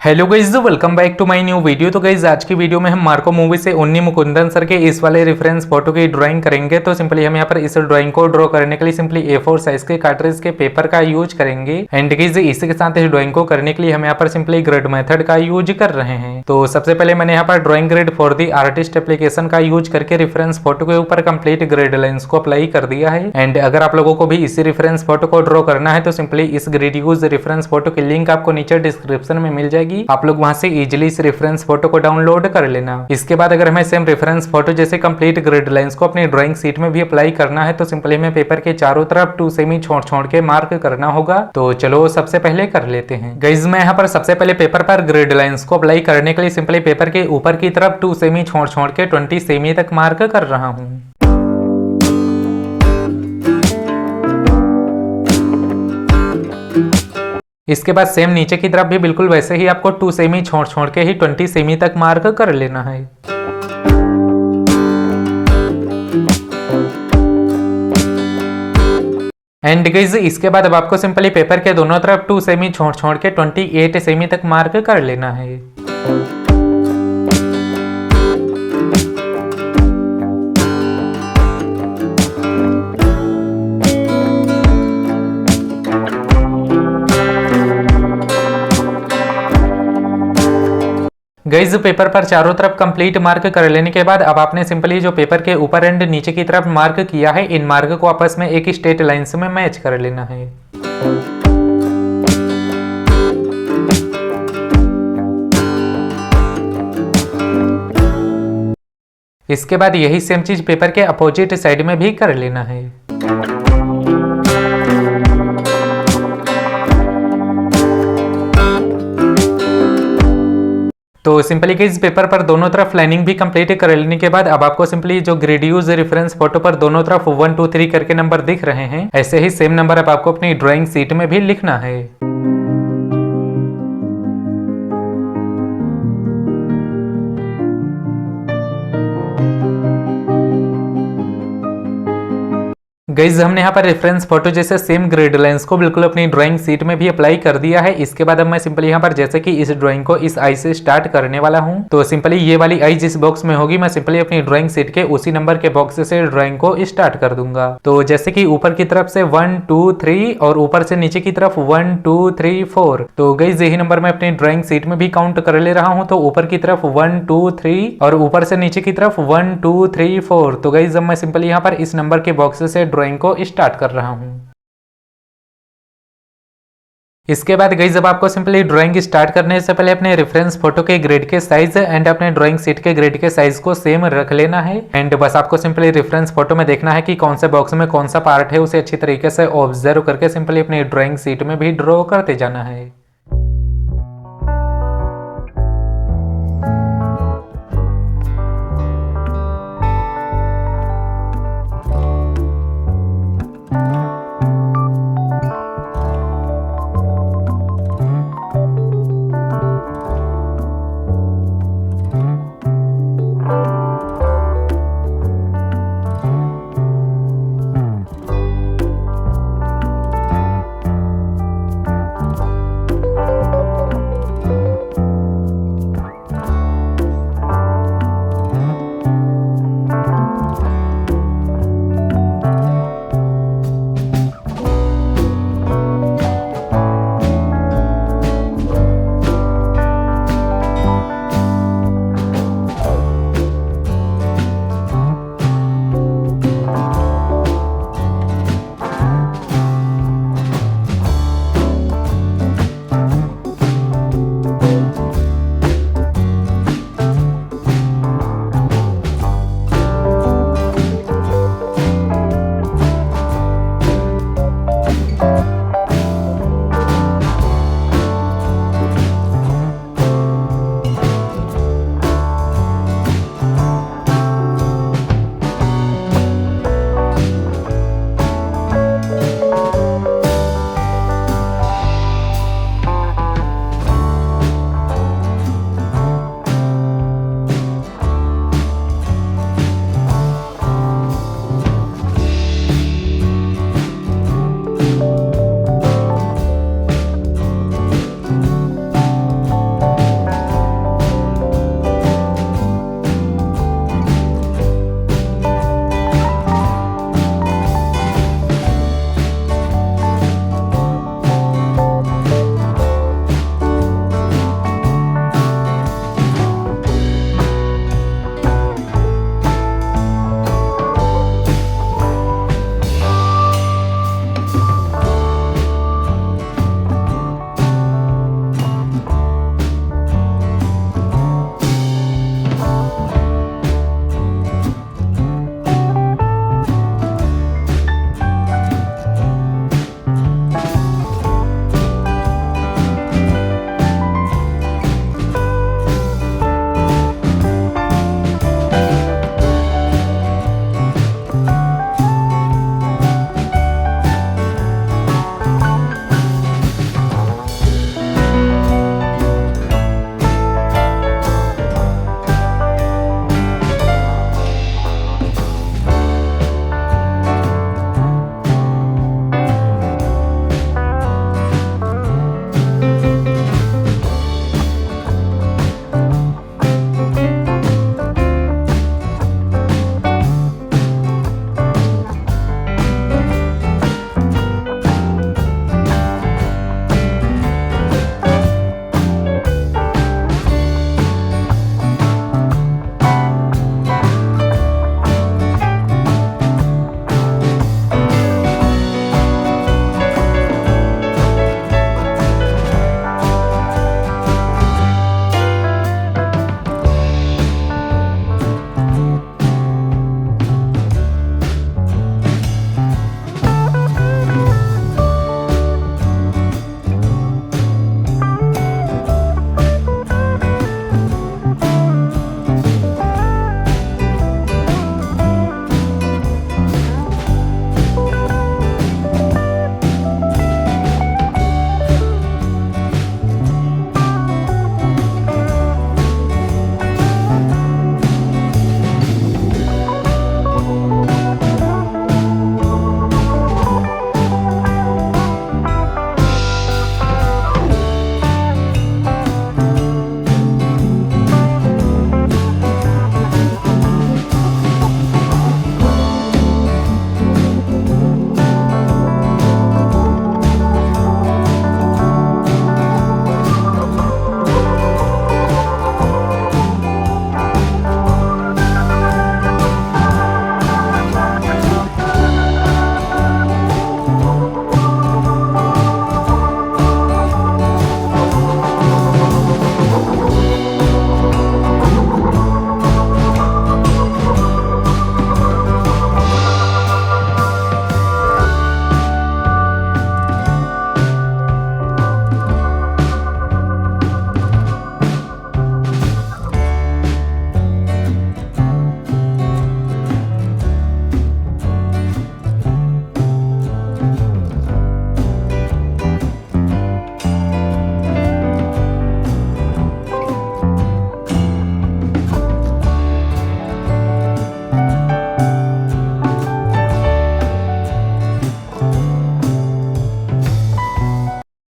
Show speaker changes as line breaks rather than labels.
Hello guys, welcome back to my new video. तो guys आज की वीडियो में हम मार्को मूवी से उन्नी मुकुंदन सर के इस वाले रेफरेंस फोटो की ड्राइंग करेंगे। तो सिंपली हम यहाँ पर इस ड्राइंग को ड्रॉ करने के लिए सिंपली A4 साइज के कार्ट्रिज के पेपर का यूज करेंगे। एंड गाइज इसी के साथ इस ड्राइंग को करने के लिए हम यहाँ पर सिंपली ग्रिड मेथड का यूज कर रहे हैं। तो सबसे पहले मैंने यहाँ पर drawing grid for the artist application का यूज करके रेफरेंस फोटो के ऊपर कंप्लीट ग्रिड लाइंस को अप्लाई कर दिया है। एंड अगर आप लोगों को भी इसी रेफरेंस फोटो को ड्रॉ करना है तो सिंपली इस ग्रिड यूज रेफरेंस फोटो की लिंक आपको नीचे डिस्क्रिप्शन में मिल जाएगी। आप लोग वहां से इजिली इस रेफरेंस फोटो को डाउनलोड कर लेना। इसके बाद अगर हमें सेम रेफरेंस फोटो जैसे कंप्लीट ग्रिड लाइंस को अपनी ड्राइंग शीट में भी अप्लाई करना है तो सिंपली हमें पेपर के चारों तरफ 2 सेमी छोड़ छोड़ के मार्क करना होगा। तो चलो सबसे पहले कर लेते हैं। गाइस मैं यहाँ पर सबसे पहले पेपर पर ग्रिड लाइंस को अप्लाई करने के लिए सिंपली पेपर के ऊपर की तरफ 2 सेमी छोड़ छोड़ के 20 सेमी तक मार्क कर रहा हूँ। इसके बाद सेम नीचे की तरफ भी बिल्कुल वैसे ही आपको 2 सेमी छोड़ छोड़ के ही 20 सेमी तक मार्क कर लेना है। एंड गाइस इसके बाद अब आपको सिंपली पेपर के दोनों तरफ 2 सेमी छोड़ छोड़ के 28 सेमी तक मार्क कर लेना है। गाइस पेपर पर चारों तरफ कंप्लीट मार्क कर लेने के बाद अब आपने सिंपली जो पेपर के ऊपर एंड नीचे की तरफ मार्क किया है इन मार्क को आपस में एक स्ट्रेट लाइंस में मैच कर लेना है। इसके बाद यही सेम चीज पेपर के अपोजिट साइड में भी कर लेना है। तो सिंपली गाइस पेपर पर दोनों तरफ लाइनिंग भी कंप्लीट कर लेने के बाद अब आपको सिंपली जो ग्रिड यूज रेफरेंस फोटो पर दोनों तरफ 1 2 3 करके नंबर दिख रहे हैं, ऐसे ही सेम नंबर अब आपको अपनी ड्राइंग शीट में भी लिखना है। गाइस हमने यहाँ पर रेफरेंस फोटो जैसे सेम ग्रिड लाइंस को बिल्कुल अपनी ड्राइंग शीट में भी अप्लाई कर दिया है। इसके बाद अब मैं सिंपली यहाँ पर जैसे कि इस ड्राइंग को इस आई से स्टार्ट करने वाला हूँ तो सिंपली ये वाली आई जिस बॉक्स में होगी मैं सिंपली अपनी ड्राइंग शीट के उसी नंबर के बॉक्स से ड्राइंग को स्टार्ट कर दूंगा। तो जैसे कि ऊपर की तरफ से 1 2 3 और ऊपर से नीचे की तरफ 1 2 3 4। तो गाइस यही नंबर मैं अपनी ड्राइंग शीट में भी काउंट कर ले रहा हूँ। तो ऊपर की तरफ 1 2 3 और ऊपर से नीचे की तरफ 1 2 3 4। तो गाइस अब मैं सिंपली यहाँ पर इस नंबर के बॉक्स से ड्राइंग को स्टार्ट कर रहा हूं। इसके बाद गाइस जब आपको सिंपली ड्राइंग स्टार्ट करने से पहले अपने रेफरेंस फोटो के ग्रिड के साइज एंड अपने ड्राइंग शीट के ग्रिड के साइज को सेम रख लेना है। एंड बस आपको सिंपली रेफरेंस फोटो में देखना है कि कौन से बॉक्स में कौन सा पार्ट है, उसे अच्छी तरीके से ऑब्जर्व करके सिंपली अपनी ड्राइंग शीट में भी ड्रॉ करते जाना है।